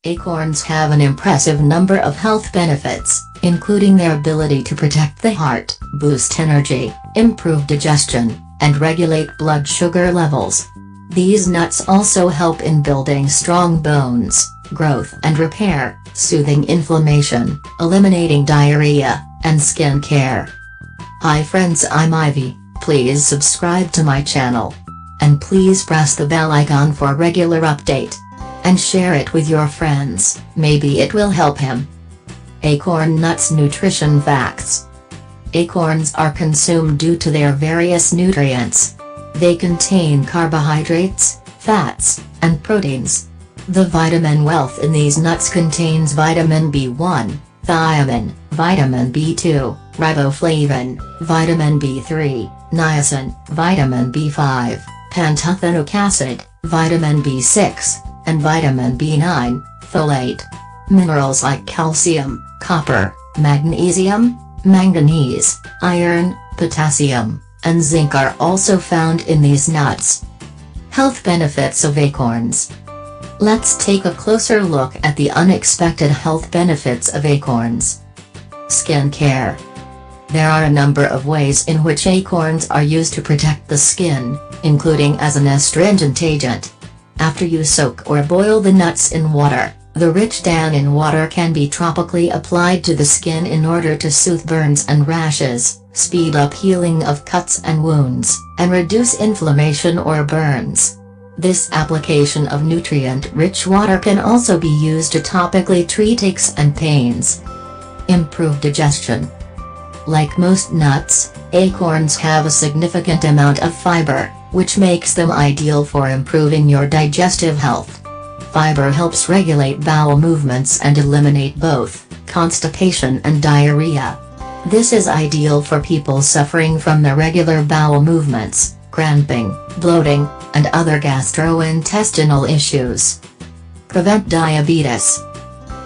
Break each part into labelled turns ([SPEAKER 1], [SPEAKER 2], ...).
[SPEAKER 1] Acorns have an impressive number of health benefits, including their ability to protect the heart, boost energy, improve digestion, and regulate blood sugar levels. These nuts also help in building strong bones, growth and repair, soothing inflammation, eliminating diarrhea, and skin care. Hi friends, I'm Ivy. Please subscribe to my channel. And please press the bell icon for regular update. And share it with your friends, maybe it will help him. Acorn nuts nutrition facts. Acorns are consumed due to their various nutrients. They contain carbohydrates, fats, and proteins. The vitamin wealth in these nuts contains vitamin B1, thiamine, vitamin B2, riboflavin, vitamin B3, niacin, vitamin B5, pantothenic acid, vitamin B6, and vitamin B9, folate. Minerals like calcium, copper, magnesium, manganese, iron, potassium, and zinc are also found in these nuts. Health benefits of acorns. Let's take a closer look at the unexpected health benefits of acorns. Skin care. There are a number of ways in which acorns are used to protect the skin, including as an astringent agent. After you soak or boil the nuts in water, the rich tannin water can be topically applied to the skin in order to soothe burns and rashes, speed up healing of cuts and wounds, and reduce inflammation or burns. This application of nutrient-rich water can also be used to topically treat aches and pains. Improve digestion. Like most nuts, acorns have a significant amount of fiber, which makes them ideal for improving your digestive health. Fiber helps regulate bowel movements and eliminate both constipation and diarrhea. This is ideal for people suffering from irregular bowel movements, cramping, bloating, and other gastrointestinal issues. Prevent diabetes.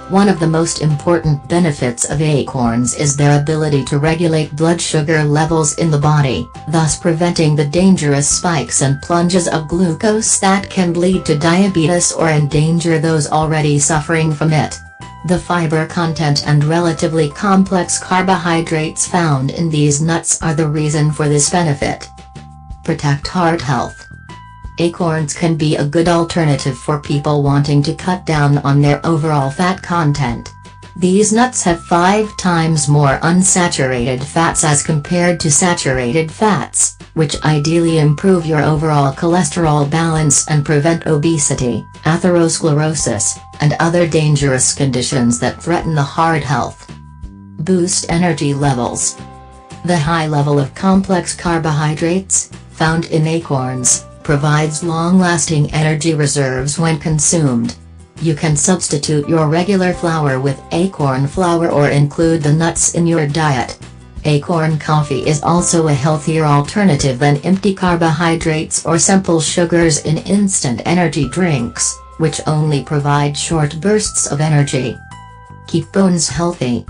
[SPEAKER 1] One of the most important benefits of acorns is their ability to regulate blood sugar levels in the body, thus preventing the dangerous spikes and plunges of glucose that can lead to diabetes or endanger those already suffering from it. The fiber content and relatively complex carbohydrates found in these nuts are the reason for this benefit. Protect heart health. Acorns can be a good alternative for people wanting to cut down on their overall fat content. These nuts have 5 times more unsaturated fats as compared to saturated fats, which ideally improve your overall cholesterol balance and prevent obesity, atherosclerosis, and other dangerous conditions that threaten the heart health. Boost energy levels. The high level of complex carbohydrates, found in acorns, provides long-lasting energy reserves when consumed. You can substitute your regular flour with acorn flour or include the nuts in your diet. Acorn coffee is also a healthier alternative than empty carbohydrates or simple sugars in instant energy drinks, which only provide short bursts of energy. Keep bones healthy.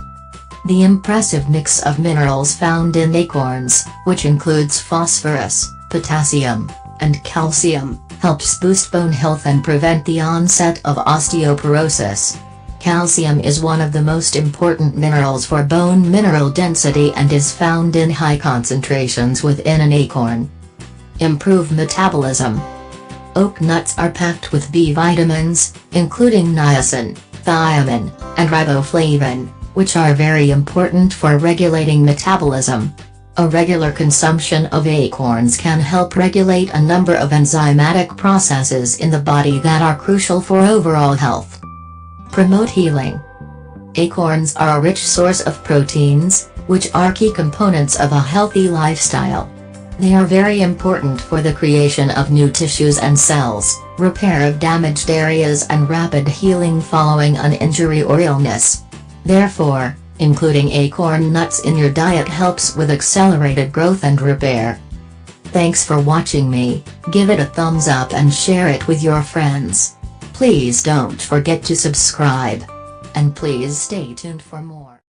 [SPEAKER 1] The impressive mix of minerals found in acorns, which includes phosphorus, potassium, and calcium, helps boost bone health and prevent the onset of osteoporosis. Calcium is one of the most important minerals for bone mineral density and is found in high concentrations within an acorn. Improve metabolism. Oak nuts are packed with B vitamins, including niacin, thiamine, and riboflavin, which are very important for regulating metabolism. A regular consumption of acorns can help regulate a number of enzymatic processes in the body that are crucial for overall health. Promote healing. Acorns are a rich source of proteins, which are key components of a healthy lifestyle. They are very important for the creation of new tissues and cells, repair of damaged areas and rapid healing following an injury or illness. Therefore, including acorn nuts in your diet helps with accelerated growth and repair. Thanks for watching me, give it a thumbs up and share it with your friends. Please don't forget to subscribe. And please stay tuned for more.